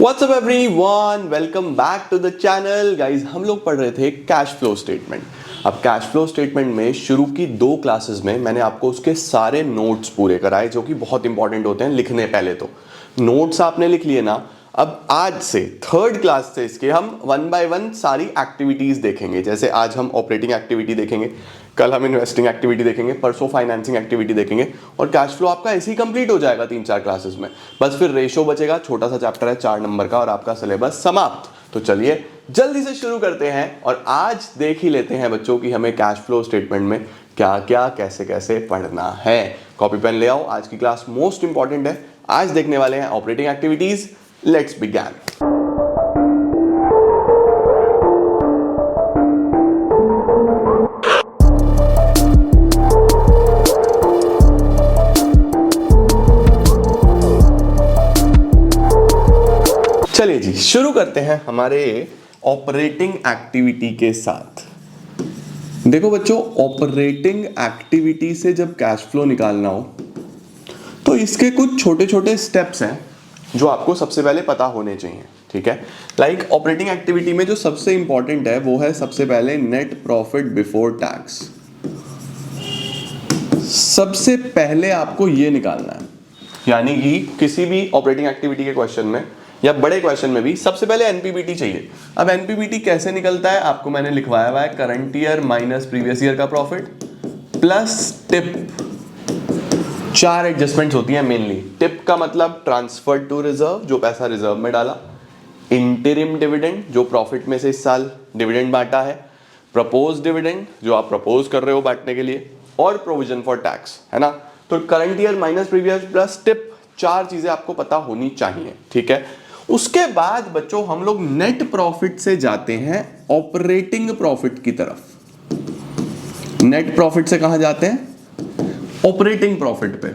WhatsApp everyone, welcome back to the channel. Guys, हम लोग पढ़ रहे थे कैश फ्लो स्टेटमेंट। अब कैश फ्लो स्टेटमेंट में शुरू की 2 क्लासेस में मैंने आपको उसके सारे नोट्स पूरे कराए जो कि बहुत इंपॉर्टेंट होते हैं लिखने। पहले तो नोट्स आपने लिख लिए ना। अब आज से 3rd क्लास से इसके हम 1 बाय 1 सारी एक्टिविटीज देखेंगे। जैसे आज हम ऑपरेटिंग एक्टिविटी देखेंगे, कल हम इन्वेस्टिंग एक्टिविटी देखेंगे, परसों फाइनेंसिंग एक्टिविटी देखेंगे और कैश फ्लो आपका ऐसे ही कंप्लीट हो जाएगा 3-4 क्लासेस में। बस फिर रेशो बचेगा, छोटा सा चैप्टर है 4 नंबर का और आपका सिलेबस समाप्त। तो चलिए जल्दी से शुरू करते हैं और आज देख ही लेते हैं बच्चों की हमें कैश फ्लो स्टेटमेंट में क्या क्या कैसे कैसे पढ़ना है। कॉपी पेन ले आओ, आज की क्लास मोस्ट इंपॉर्टेंट है। आज देखने वाले हैं ऑपरेटिंग एक्टिविटीज। Let's begin. चलिए जी, शुरू करते हैं हमारे ऑपरेटिंग एक्टिविटी के साथ। देखो बच्चों, ऑपरेटिंग एक्टिविटी से जब कैश फ्लो निकालना हो तो इसके कुछ छोटे छोटे स्टेप्स हैं जो आपको सबसे पहले पता होने चाहिए। ठीक है, लाइक ऑपरेटिंग एक्टिविटी में जो सबसे इंपॉर्टेंट है वो है सबसे पहले नेट प्रॉफिट बिफोर टैक्स। सबसे पहले आपको ये निकालना है, यानी कि किसी भी ऑपरेटिंग एक्टिविटी के क्वेश्चन में या बड़े क्वेश्चन में भी सबसे पहले एनपीबीटी चाहिए। अब एनपीबीटी कैसे निकलता है आपको मैंने लिखवाया हुआ है, current year minus previous year का प्रॉफिट प्लस टिप। 4 एडजस्टमेंट्स होती हैं मेनली। टिप का मतलब ट्रांसफर टू रिजर्व, जो पैसा रिजर्व में डाला। इंटरिम डिविडेंड, जो प्रॉफिट में से इस साल डिविडेंड बांटा है। प्रपोज डिविडेंड, जो आप प्रपोज कर रहे हो बांटने के लिए। और प्रोविजन फॉर टैक्स, है ना। तो current year minus previous plus tip, 4 चीजें आपको पता होनी चाहिए। ठीक है, उसके बाद बच्चों हम लोग नेट प्रॉफिट से जाते हैं ऑपरेटिंग प्रॉफिट की तरफ। नेट प्रॉफिट से कहां जाते हैं? ऑपरेटिंग प्रॉफिट पे।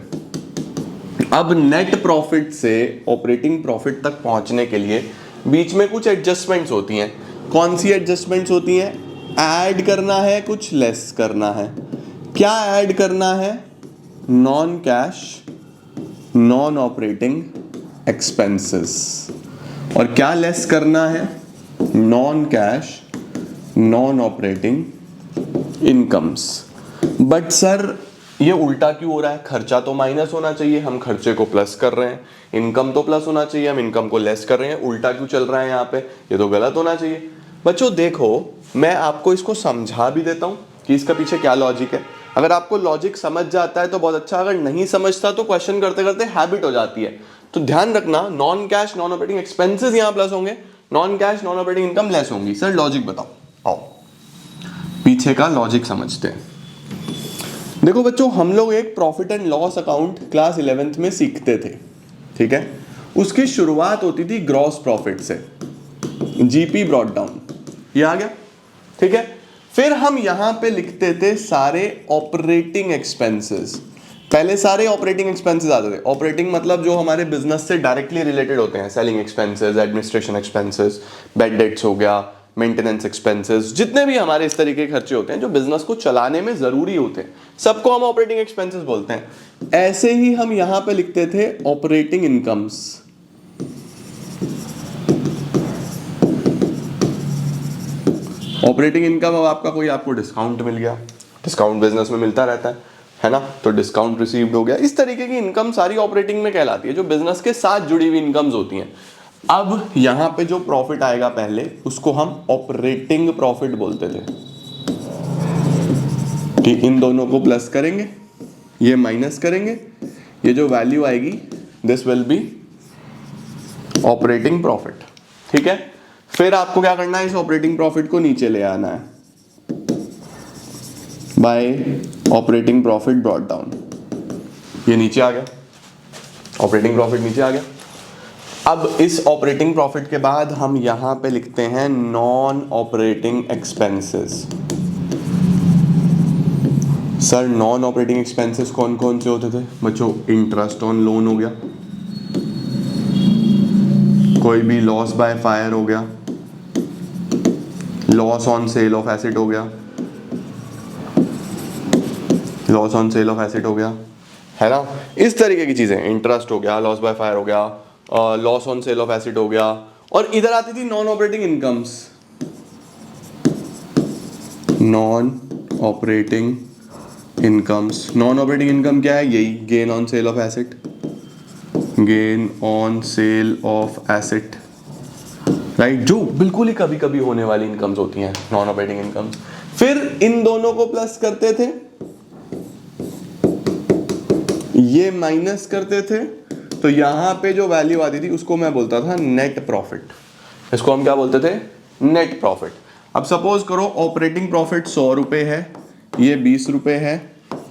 अब नेट प्रॉफिट से ऑपरेटिंग प्रॉफिट तक पहुंचने के लिए बीच में कुछ एडजस्टमेंट्स होती हैं। कौन सी एडजस्टमेंट्स होती हैं? ऐड करना है, कुछ लेस करना है। क्या ऐड करना है? Non cash non operating expenses. और क्या लेस करना है? Non cash non operating incomes. But sir ये उल्टा क्यों हो रहा है? खर्चा तो माइनस होना चाहिए, हम खर्चे को प्लस कर रहे हैं। इनकम तो प्लस होना चाहिए, हम इनकम को लेस कर रहे हैं। उल्टा क्यों चल रहा है यहाँ पे? ये तो गलत होना चाहिए। बच्चों देखो, मैं आपको इसको समझा भी देता हूँ कि इसका पीछे क्या लॉजिक है। अगर आपको लॉजिक समझ जाता है तो बहुत अच्छा, अगर नहीं समझता तो क्वेश्चन करते करते हैबिट हो जाती है। तो ध्यान रखना, non cash non operating expenses यहाँ प्लस होंगे, non cash non operating income less होंगी। सर लॉजिक बताओ, आओ पीछे का लॉजिक समझते हैं। देखो बच्चों, हम लोग एक profit and loss account class 11th में सीखते थे। ठीक है, उसकी शुरुआत होती थी ग्रॉस प्रॉफिट से, जीपी ब्रॉट डाउन, ये आ गया। ठीक है, फिर हम यहां पे लिखते थे सारे ऑपरेटिंग एक्सपेंसेस। पहले सारे ऑपरेटिंग एक्सपेंसेस आते थे। ऑपरेटिंग मतलब जो हमारे बिजनेस से डायरेक्टली रिलेटेड होते हैं, selling expenses, administration expenses, bad debts हो गया, मेंटेनेंस एक्सपेंसेस, जितने भी हमारे इस तरीके के खर्चे होते हैं जो बिजनेस को चलाने में जरूरी होते हैं, सबको हम ऑपरेटिंग एक्सपेंसेस बोलते हैं। ऐसे ही हम यहां पे लिखते थे ऑपरेटिंग इनकम्स। ऑपरेटिंग इनकम, अब आपका कोई आपको डिस्काउंट मिल गया, डिस्काउंट बिजनेस में मिलता रहता है ना, तो डिस्काउंट रिसीव्ड हो गया। इस तरीके की इनकम सारी ऑपरेटिंग में कहलाती है, जो बिजनेस के साथ जुड़ी हुई इनकम्स होती हैं। अब यहां पे जो प्रॉफिट आएगा पहले, उसको हम ऑपरेटिंग प्रॉफिट बोलते थे। कि इन दोनों को प्लस करेंगे, ये माइनस करेंगे, ये जो वैल्यू आएगी this will be operating profit. ठीक है, फिर आपको क्या करना है? इस ऑपरेटिंग प्रॉफिट को नीचे ले आना है bye operating profit brought down. ये नीचे आ गया, ऑपरेटिंग प्रॉफिट नीचे आ गया। अब इस ऑपरेटिंग प्रॉफिट के बाद हम यहां पे लिखते हैं non operating expenses. Sir non operating expenses कौन कौन से होते थे बच्चों? इंटरेस्ट ऑन लोन हो गया, कोई भी लॉस बाय फायर हो गया, loss on sale of asset हो गया, loss on sale of asset हो गया, है ना। इस तरीके की चीजें, इंटरेस्ट हो गया, लॉस बाय फायर हो गया, loss on sale of asset हो गया, और इधर आती थी non operating incomes, non operating incomes. Non operating income क्या है? यही gain on sale of asset, gain on sale of asset, right, जो बिल्कुल ही कभी कभी होने वाली इनकम्स होती हैं, नॉन ऑपरेटिंग इनकम्स। फिर इन दोनों को प्लस करते थे, ये माइनस करते थे, तो यहां पे जो वैल्यू आती थी उसको मैं बोलता था नेट प्रॉफिट। इसको हम क्या बोलते थे? Net profit. अब सपोज करो ऑपरेटिंग प्रॉफिट 100 रुपए है, ये 20 रुपए है,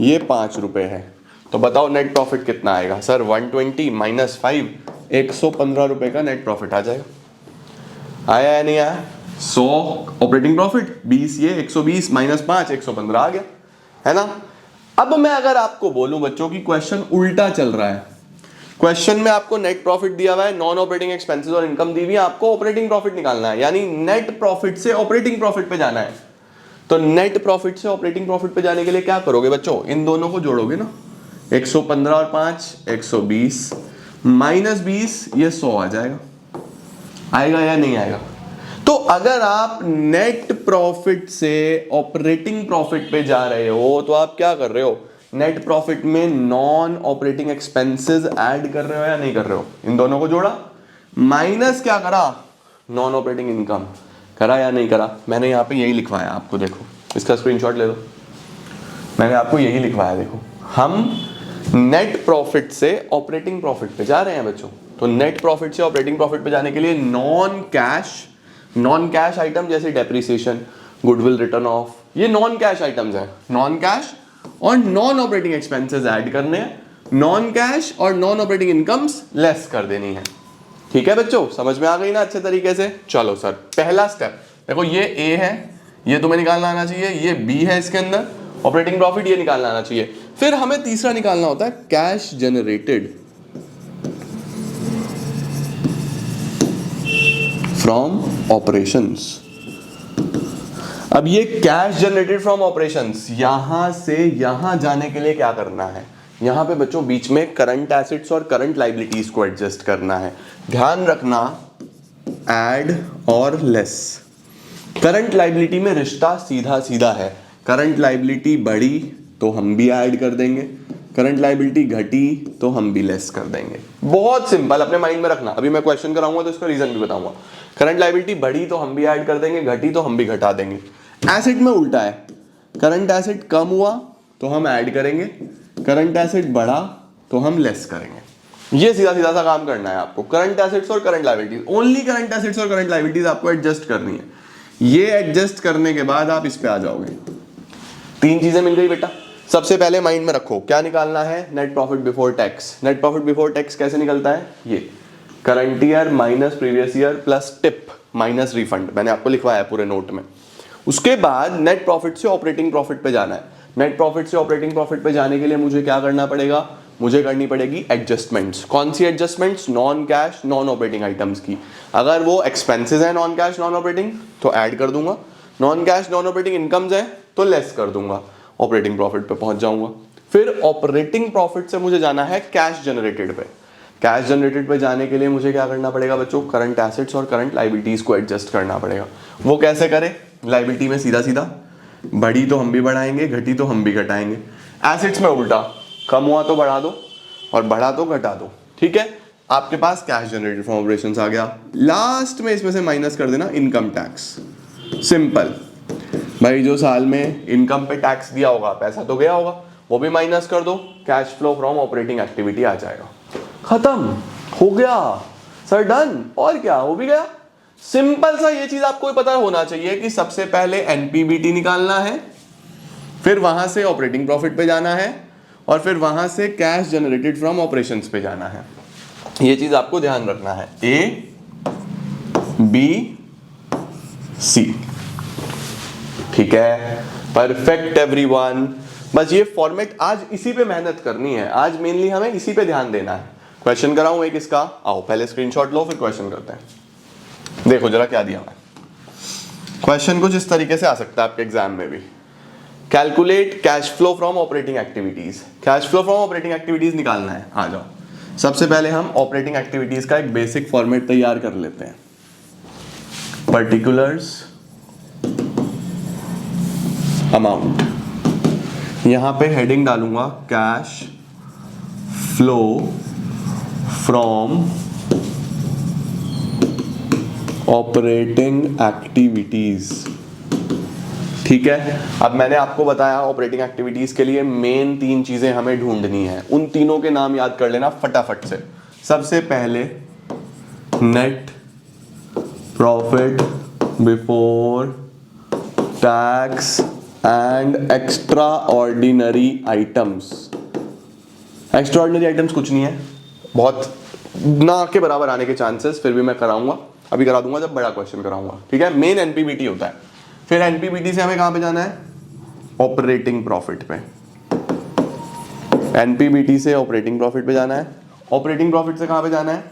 ये 5 रुपए है, तो बताओ नेट प्रॉफिट कितना आएगा? सर 120 माइनस 5, 115 रुपए का नेट प्रॉफिट आ जाएगा। आया या नहीं आया? 100 ऑपरेटिंग प्रॉफिट, 20 ये, 120 माइनस 5, 115 आ गया, है ना। अब मैं अगर आपको बोलूं बच्चों की क्वेश्चन उल्टा चल रहा है, क्वेश्चन में आपको नेट प्रॉफिट दिया हुआ है, नॉन ऑपरेटिंग एक्सपेंसेस और इनकम दी हुई है, आपको ऑपरेटिंग प्रॉफिट निकालना है, यानी नेट प्रॉफिट से ऑपरेटिंग प्रॉफिट पे जाना है। तो नेट प्रॉफिट से ऑपरेटिंग प्रॉफिट पे जाने के लिए क्या करोगे बच्चों? इन दोनों को जोड़ोगे ना, 115 और 5 120 माइनस 20, ये 100 आ जाएगा। आएगा या नहीं आएगा? तो अगर आप नेट प्रॉफिट से ऑपरेटिंग प्रॉफिट पे जा रहे हो तो आप क्या कर रहे हो? नेट प्रॉफिट में नॉन ऑपरेटिंग एक्सपेंसेस ऐड कर रहे हो या नहीं कर रहे हो? इन दोनों को जोड़ा, माइनस क्या करा? नॉन ऑपरेटिंग इनकम करा या नहीं करा? मैंने यहाँ पे यही लिखवाया आपको, देखो इसका स्क्रीनशॉट ले लो, मैंने आपको यही लिखवाया, देखो हम नेट प्रॉफिट से ऑपरेटिंग प्रॉफिट पे जा रहे हैं बच्चों। तो नेट प्रॉफिट से ऑपरेटिंग प्रॉफिट पे जाने के लिए नॉन कैश आइटम जैसे डेप्रिसिएशन, गुडविल रिटर्न ऑफ, ये नॉन कैश आइटम्स हैं, नॉन कैश और नॉन ऑपरेटिंग एक्सपेंसेस ऐड करने हैं, नॉन कैश और नॉन ऑपरेटिंग इनकम्स लेस कर देनी है। ठीक है बच्चों, समझ में आ गई ना अच्छे तरीके से? चलो सर, पहला स्टेप देखो, ये ए है, ये तुम्हें निकालना आना चाहिए, ये बी है, इसके अंदर ऑपरेटिंग प्रॉफिट ये निकालना आना चाहिए। फिर हमें तीसरा निकालना होता है कैश जनरेटेड फ्रॉम ऑपरेशंस। अब ये कैश जनरेटेड फ्रॉम ऑपरेशंस, यहां से यहां जाने के लिए क्या करना है? यहां पे बच्चों बीच में करंट एसेट्स और करंट लाइबिलिटीज को एडजस्ट करना है। ध्यान रखना, ऐड और लेस। करंट लाइबिलिटी में रिश्ता सीधा सीधा है, करंट लाइबिलिटी बढ़ी तो हम भी ऐड कर देंगे, करंट लाइबिलिटी घटी तो हम भी लेस कर देंगे। बहुत सिंपल, अपने माइंड में रखना। अभी मैं क्वेश्चन कराऊंगा तो इसका रीजन भी बताऊंगा। करंट लाइबिलिटी बढ़ी तो हम भी ऐड कर देंगे, घटी तो हम भी घटा देंगे। एसेट में उल्टा है, करंट एसेट कम हुआ तो हम ऐड करेंगे, करंट एसेट बढ़ा तो हम लेस करेंगे। ये सीधा सीधा सा काम करना है आपको। करंट एसेट्स और current liabilities, only current assets और करंट लायबिलिटीज आपको एडजस्ट करनी है। ये एडजस्ट करने के बाद आप इस पे आ जाओगे। तीन चीजें मिल गई बेटा। सबसे पहले माइंड में रखो क्या निकालना है? Net profit before tax. Net profit before tax कैसे निकलता है? ये current year minus previous year plus tip minus refund, मैंने आपको लिखवाया है पूरे नोट में। उसके बाद नेट प्रॉफिट से ऑपरेटिंग प्रॉफिट पे जाना है। नेट प्रॉफिट से ऑपरेटिंग प्रॉफिट पे जाने के लिए मुझे क्या करना पड़ेगा? मुझे करनी पड़ेगी एडजस्टमेंट्स। कौन सी adjustments? Non cash non operating items की। अगर वो एक्सपेंसेस है नॉन कैश नॉन ऑपरेटिंग तो ऐड कर दूंगा, non cash non operating incomes है तो लेस कर दूंगा, ऑपरेटिंग प्रॉफिट पे पहुंच जाऊंगा। फिर ऑपरेटिंग प्रॉफिट से मुझे जाना है कैश जनरेटेड पे। कैश जनरेटेड पे जाने के लिए मुझे क्या करना पड़ेगा बच्चों? करंट एसेट्स और करंट लायबिलिटीज को एडजस्ट करना पड़ेगा। वो कैसे करें? लायबिलिटी में सीधा सीधा, बढ़ी तो हम भी बढ़ाएंगे, घटी तो हम भी घटाएंगे। एसेट्स में उल्टा, कम हुआ तो बढ़ा दो और बढ़ा तो घटा दो। ठीक है, आपके पास कैश जनरेटेड फ्रॉम ऑपरेशंस आ गया। लास्ट में इसमें से माइनस कर देना इनकम टैक्स। सिंपल भाई, जो साल में इनकम पे टैक्स दिया होगा पैसा तो गया होगा, वो भी माइनस कर दो, cash flow from operating activity आ जाएगा। खत्म हो गया सर, डन। और क्या, हो भी गया। सिंपल सा ये चीज आपको पता होना चाहिए कि सबसे पहले एनपीबीटी निकालना है, फिर वहां से ऑपरेटिंग प्रॉफिट पे जाना है और फिर वहां से कैश जनरेटेड फ्रॉम ऑपरेशंस पे जाना है। ये चीज आपको ध्यान रखना है, ए बी सी। ठीक है, परफेक्ट एवरीवन। बस ये फॉर्मेट आज इसी पे मेहनत करनी है, आज मेनली हमें इसी पे ध्यान देना है। क्वेश्चन कराऊं एक इसका, आओ पहले स्क्रीनशॉट लो फिर क्वेश्चन करते हैं। देखो जरा क्या दिया है क्वेश्चन। कुछ इस तरीके से आ सकता है आपके एग्जाम में भी। Calculate cash flow from operating activities. Cash flow from operating activities निकालना है, आ जाओ। सबसे पहले हम ऑपरेटिंग एक्टिविटीज का एक बेसिक फॉर्मेट तैयार कर लेते हैं। पर्टिकुलर्स अमाउंट, यहां पे हेडिंग डालूंगा cash flow from operating activities. ठीक है, अब मैंने आपको बताया ऑपरेटिंग एक्टिविटीज के लिए मेन 3 चीजें हमें ढूंढनी है। उन तीनों के नाम याद कर लेना फटाफट से। सबसे पहले net profit before tax and extra ordinary items. Extra ordinary items कुछ नहीं है, बहुत ना के बराबर आने के चांसेस, फिर भी मैं कराऊंगा, अभी करा दूंगा जब बड़ा क्वेश्चन कराऊंगा। ठीक है, मेन एनपीबीटी होता है। फिर एनपीबीटी से हमें कहां पे जाना है? ऑपरेटिंग प्रॉफिट पे। एनपीबीटी से ऑपरेटिंग प्रॉफिट पे जाना है। ऑपरेटिंग प्रॉफिट से कहां पे जाना है?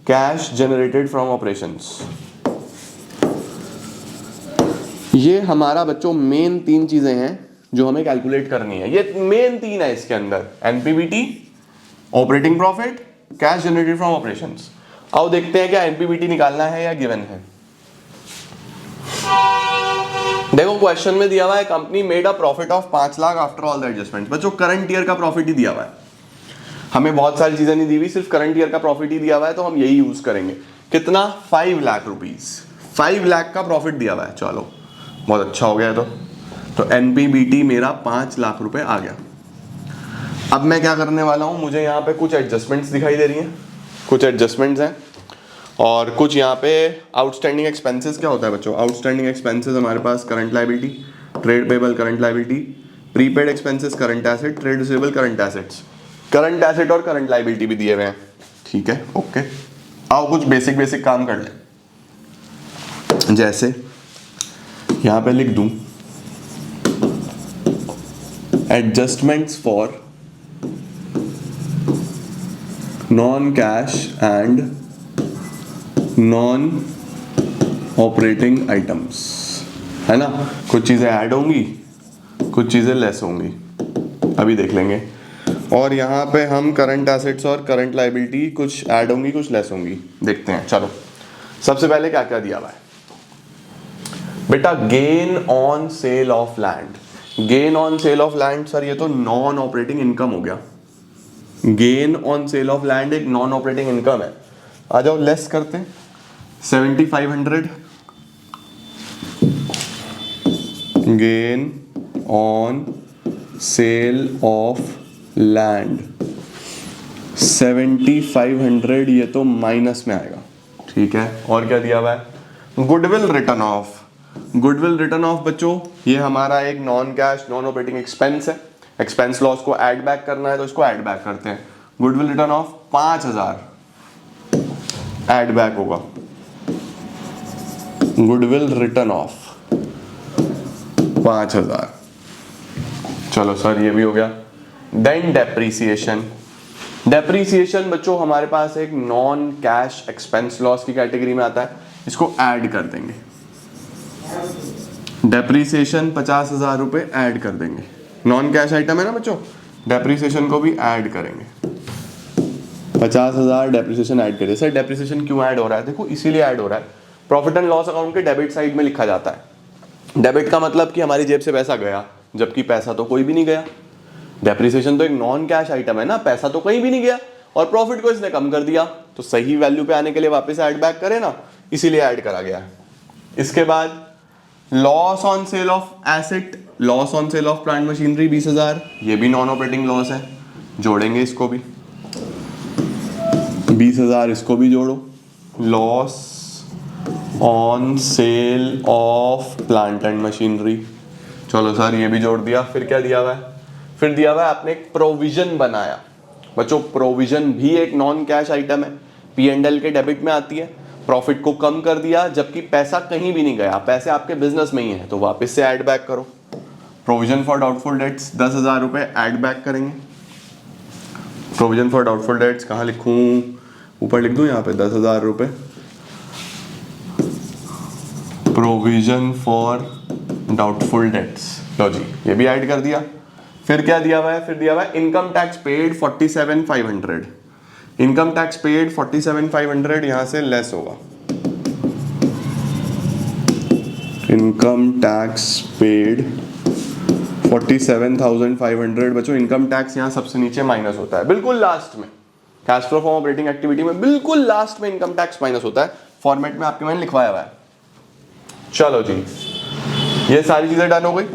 Cash generated from operations. ये हमारा बच्चों मेन 3 चीजें हैं जो हमें कैलकुलेट करनी है। ये मेन 3 है इसके अंदर, NPBT, operating profit, cash generated from operations. आओ देखते हैं क्या एनपीबीटी निकालना है या गिवन है। देखो क्वेश्चन में दिया हुआ है company made a profit of 5 lakh after all the adjustment. बच्चों करंट ईयर का प्रॉफिट ही दिया हुआ है, हमें बहुत सारी चीजें नहीं दी हुई, सिर्फ करंट ईयर का प्रॉफिट ही दिया हुआ है, तो हम यही यूज करेंगे। कितना? 5 लाख रुपीज। 5 लाख का प्रॉफिट दिया हुआ है, चलो बहुत अच्छा हो गया। तो एनपीबीटी मेरा 5 लाख रुपए आ गया। अब मैं क्या करने वाला हूं, मुझे यहाँ पे कुछ एडजस्टमेंट्स दिखाई दे रही हैं, कुछ एडजस्टमेंट्स हैं और कुछ यहाँ पे आउटस्टैंडिंग एक्सपेंसेस। क्या होता है बच्चों? आउटस्टैंडिंग एक्सपेंसेस हमारे पास current liability, trade payable current liability, prepaid expenses current asset, trade receivable current assets. Current asset और करंट लायबिलिटी भी दिए हुए हैं। ठीक है, ओके। आओ कुछ बेसिक काम कर लें। जैसे यहाँ पे लिख दूं adjustments for non cash and non operating items, है ना। कुछ चीजें ऐड होंगी, कुछ चीजें लेस होंगी, अभी देख लेंगे। और यहाँ पे हम करंट एसेट्स और करंट लायबिलिटी कुछ ऐड होंगी, कुछ लेस होंगी, देखते हैं। चलो सबसे पहले क्या क्या दिया हुआ है बेटा? Gain on sale of land. Gain on sale of land sir ये तो नॉन ऑपरेटिंग इनकम हो गया। Gain on sale of land एक नॉन ऑपरेटिंग इनकम है। आ जाओ लेस करते हैं, 7500 gain on sale of land. 7500 ये तो माइनस में आएगा। ठीक है, और क्या दिया हुआ है? Goodwill written off. Goodwill written off बच्चों ये हमारा एक non cash non operating expense है। एक्सपेंस लॉस को ऐड बैक करना है तो इसको ऐड बैक करते हैं। Goodwill written off 5000 add back होगा। Goodwill written off 5000। चलो सर ये भी हो गया। Then depreciation. डेप्रीसिएशन बच्चों हमारे पास एक नॉन कैश एक्सपेंस लॉस की कैटेगरी में आता है, इसको ऐड कर देंगे। डेप्रीसिएशन 50,000 रुपए ऐड कर देंगे। नॉन कैश आइटम है ना बच्चों, डेप्रीसिएशन को भी ऐड करेंगे। 50,000 डेप्रीसिएशन ऐड करिए। सर डेप्रीसिएशन क्यों ऐड हो रहा है? देखो इसीलिए ऐड हो रहा है, प्रॉफिट एंड लॉस अकाउंट के डेबिट साइड में लिखा जाता है। डेबिट का मतलब कि हमारी जेब से पैसा गया, जबकि पैसा तो कोई भी नहीं गया। डेप्रीसिएशन तो एक नॉन कैश आइटम है ना, पैसा तो कहीं भी नहीं गया और प्रॉफिट को इसने कम कर दिया, तो सही वैल्यू पे आने के लिए वापस ऐड बैक करे ना, इसीलिए ऐड करा गया है। इसके बाद loss on sale of asset, loss on sale of plant machinery 20,000, ये भी नॉन ऑपरेटिंग लॉस है, जोड़ेंगे इसको भी। 20,000 इसको भी जोड़ो। Loss on sale of plant and machinery, चलो सर ये भी जोड़ दिया। फिर क्या दिया हुआ है? फिर दिया हुआ है आपने एक प्रोविजन बनाया। बच्चों प्रोविजन भी एक नॉन कैश आइटम है, P&L के डेबिट में आती है। प्रॉफिट को कम कर दिया जबकि पैसा कहीं भी नहीं गया, पैसे आपके बिजनेस में ही है, तो वापस से ऐड बैक करो। प्रोविजन फॉर डाउटफुल डेट्स 10,000 रुपए ऐड बैक करेंगे। प्रोविजन फॉर डाउटफुल डेट्स कहाँ लिखूं? ऊपर लिख दूं यहाँ पे 10,000 रुपए। प्रोविजन फॉर डाउटफुल डेट्स, लो जी ये भी ऐड कर दिया। फिर क्या दिया हुआ है? फिर दिया हुआ है income tax paid 47,500। Income tax paid 47,500 यहां से लेस होगा, इनकम टैक्स पेड 47,500 बच्चों, इनकम टैक्स यहां सबसे नीचे माइनस होता है, बिल्कुल लास्ट में cash flow from operating activity में बिल्कुल लास्ट में इनकम टैक्स माइनस होता है, फॉर्मेट में आपके मैंने लिखवाया हुआ है। चलो जी, ये सारी चीजें डन हो गई,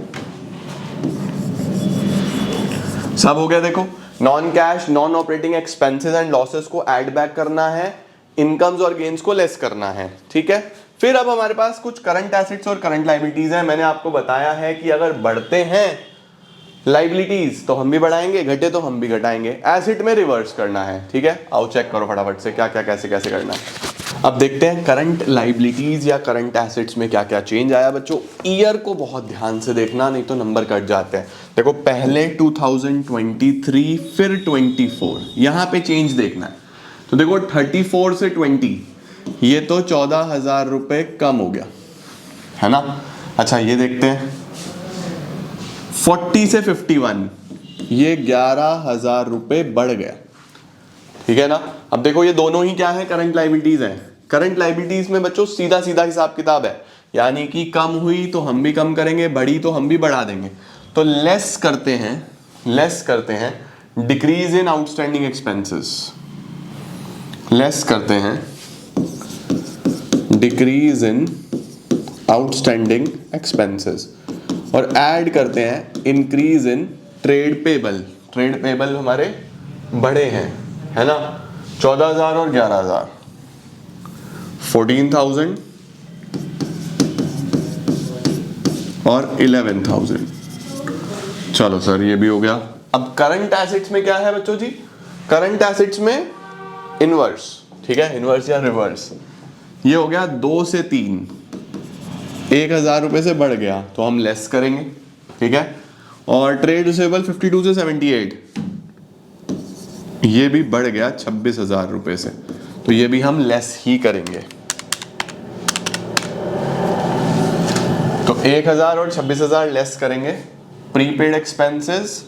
सब हो गया। देखो, non cash non operating expenses and losses को ऐड बैक करना है, इनकम्स और गेन्स को लेस करना है, ठीक है। फिर अब हमारे पास कुछ करंट एसेट्स और करंट लायबिलिटीज है। मैंने आपको बताया है कि अगर बढ़ते हैं लाइबिलिटीज तो हम भी बढ़ाएंगे, घटे तो हम भी घटाएंगे, एसेट में रिवर्स करना है, ठीक है। आओ चेक करो फटाफट से क्या क्या कैसे कैसे करना है। अब देखते हैं करंट लाइबिलिटीज या करंट एसेट्स में क्या क्या चेंज आया। बच्चों ईयर को बहुत ध्यान से देखना, नहीं तो नंबर कट जाते हैं। देखो पहले 2023 फिर 24, यहां पे चेंज देखना है। तो देखो 34 से 20 ये तो 14,000 रुपए कम हो गया है ना। अच्छा ये देखते हैं 40 से 51 ये 11,000 रुपए बढ़ गया, ठीक है ना। अब देखो ये दोनों ही क्या है, करंट लायबिलिटीज है। करंट लायबिलिटीज में बच्चों सीधा सीधा हिसाब किताब है, यानी कि कम हुई तो हम भी कम करेंगे, बढ़ी तो हम भी बढ़ा देंगे। तो लेस करते हैं decrease in outstanding expenses, less करते हैं डिक्रीज इन आउटस्टैंडिंग एक्सपेंसेस और ऐड करते हैं increase in trade payable. Trade payable हमारे बड़े हैं, है ना, 14,000 और 11,000, 14,000 और 11,000। चलो सर ये भी हो गया। अब करंट एसेट्स में क्या है बच्चों जी, करंट एसेट्स में इनवर्स, ठीक है, इनवर्स या रिवर्स। ये हो गया 2 से 3, 1,000 रुपए से बढ़ गया तो हम लेस करेंगे, ठीक है। और ट्रेड रिसीवेबल 52 से 78 ये भी बढ़ गया 26,000 रुपए से, तो ये भी हम लेस ही करेंगे। तो 1,000 और 26,000 लेस करेंगे। Prepaid expenses,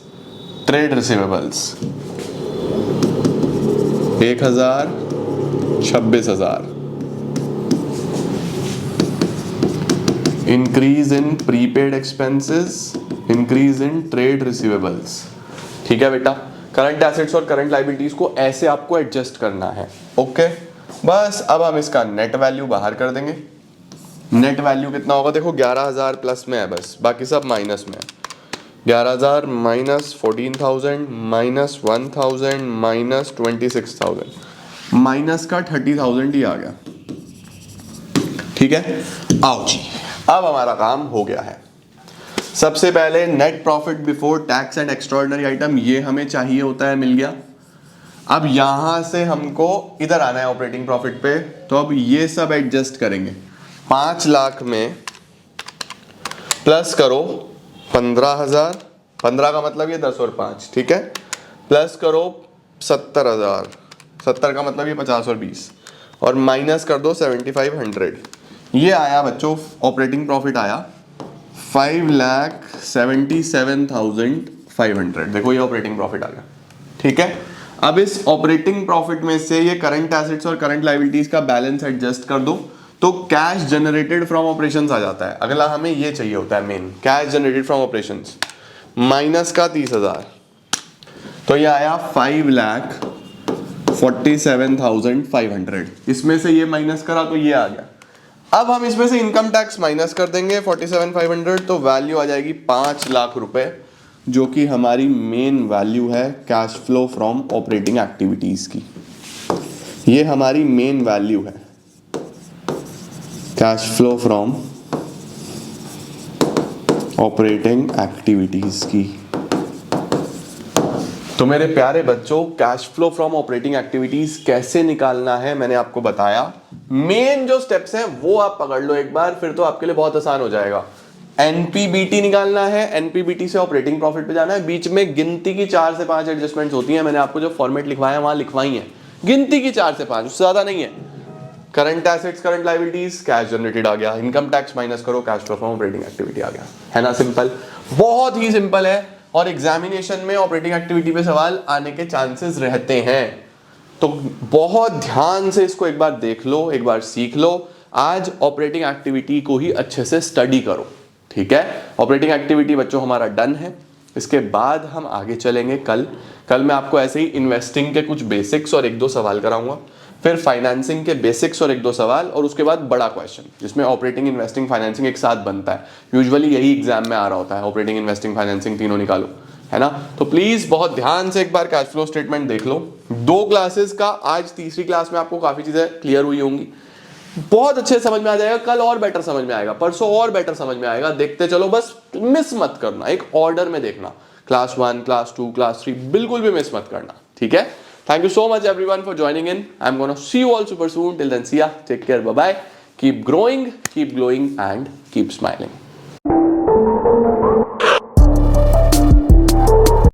trade receivables 1,000 26,000, increase in prepaid expenses, increase in trade receivables, ठीक है बेटा। करंट एसेट्स और करंट लायबिलिटीज को ऐसे आपको एडजस्ट करना है, ओके। बस अब हम इसका नेट वैल्यू बाहर कर देंगे। नेट वैल्यू कितना होगा, देखो 11,000 प्लस में है बस, बाकी सब माइनस में है। 11,000 माइनस 14,000 माइनस 1,000 माइनस 26,000, माइनस का 30,000 ही आ गया, ठीक है। आओ जी, अब हमारा काम हो गया है। सबसे पहले net profit before tax and extraordinary item, ये हमें चाहिए होता है, मिल गया। अब यहां से हमको इधर आना है ऑपरेटिंग प्रॉफिट पे, तो अब ये सब एडजस्ट करेंगे। 5 लाख में प्लस करो 15,000, 15 का मतलब ये 10 और 5, ठीक है, प्लस करो 70,000, 70 का मतलब ये 50 और 20, और माइनस कर दो 7,500। ये आया बच्चों ऑपरेटिंग प्रॉफिट आया 5,77,500। देखो ये ऑपरेटिंग प्रॉफिट आ गया, ठीक है। अब इस ऑपरेटिंग प्रॉफिट में से ये करंट एसेट्स और करंट लायबिलिटीज का बैलेंस एडजस्ट कर दो, तो कैश जनरेटेड फ्रॉम ऑपरेशंस आ जाता है। अगला हमें ये चाहिए होता है main, cash generated from operations, minus का 30,000, तो ये आया 5,47,500। इसमें से ये माइनस करा तो ये आ गया। अब हम इसमें से इनकम टैक्स माइनस कर देंगे 47,500, तो वैल्यू आ जाएगी 5 लाख रुपए, जो कि हमारी मेन वैल्यू है cash flow from operating activities की। ये हमारी मेन वैल्यू है cash flow from operating activities की। तो मेरे प्यारे बच्चों, cash flow from operating activities कैसे निकालना है मैंने आपको बताया। मेन जो स्टेप्स हैं वो आप पकड़ लो एक बार, फिर तो आपके लिए बहुत आसान हो जाएगा। एनपीबीटी निकालना है, एनपीबीटी से ऑपरेटिंग प्रॉफिट पे जाना है। बीच में गिनती की 4 से 5 एडजस्टमेंट्स होती हैं, मैंने आपको जो फॉर्मेट लिखवाया है वहां लिखवाई है, गिनती की 4 से 5, उससे ज्यादा नहीं है। Current assets, current liabilities, cash generated आ गया, इनकम टैक्स माइनस करो, cash flow from operating activity आ गया, है ना। सिंपल, बहुत ही सिंपल है, और एग्जामिनेशन में ऑपरेटिंग एक्टिविटी पे सवाल आने के चांसेस रहते हैं। तो बहुत ध्यान से इसको एक बार देख लो, एक बार सीख लो। आज ऑपरेटिंग एक्टिविटी को ही अच्छे से स्टडी करो, ठीक है। ऑपरेटिंग एक्टिविटी बच्चों हमारा डन है। इसके बाद हम आगे चलेंगे कल मैं आपको ऐसे ही इन्वेस्टिंग के कुछ बेसिक्स और एक दो सवाल कराऊंगा, फिर फाइनेंसिंग के बेसिक्स और एक दो सवाल, और उसके बाद बड़ा क्वेश्चन जिसमें ऑपरेटिंग, इन्वेस्टिंग, फाइनेंसिंग एक साथ बनता है। यूजुअली यही एग्जाम में आ रहा होता है, ऑपरेटिंग, इन्वेस्टिंग, फाइनेंसिंग तीनों निकालो, है ना। तो प्लीज बहुत ध्यान से एक बार कैश फ्लो स्टेटमेंट देख लो। 2 क्लासेस का, आज तीसरी क्लास में आपको काफी चीजें क्लियर हुई होंगी, बहुत अच्छे से समझ में आ जाएगा। कल और बेटर समझ में आएगा, परसों और बेटर समझ में आएगा। देखते चलो, बस मिस मत करना, एक ऑर्डर में देखना, क्लास 1, क्लास 2, क्लास 3 बिल्कुल भी मिस मत करना, ठीक है। Thank you so much everyone for joining in. I'm gonna see you all super soon. Till then, see ya. Take care. Bye bye. Keep growing, keep glowing, and keep smiling.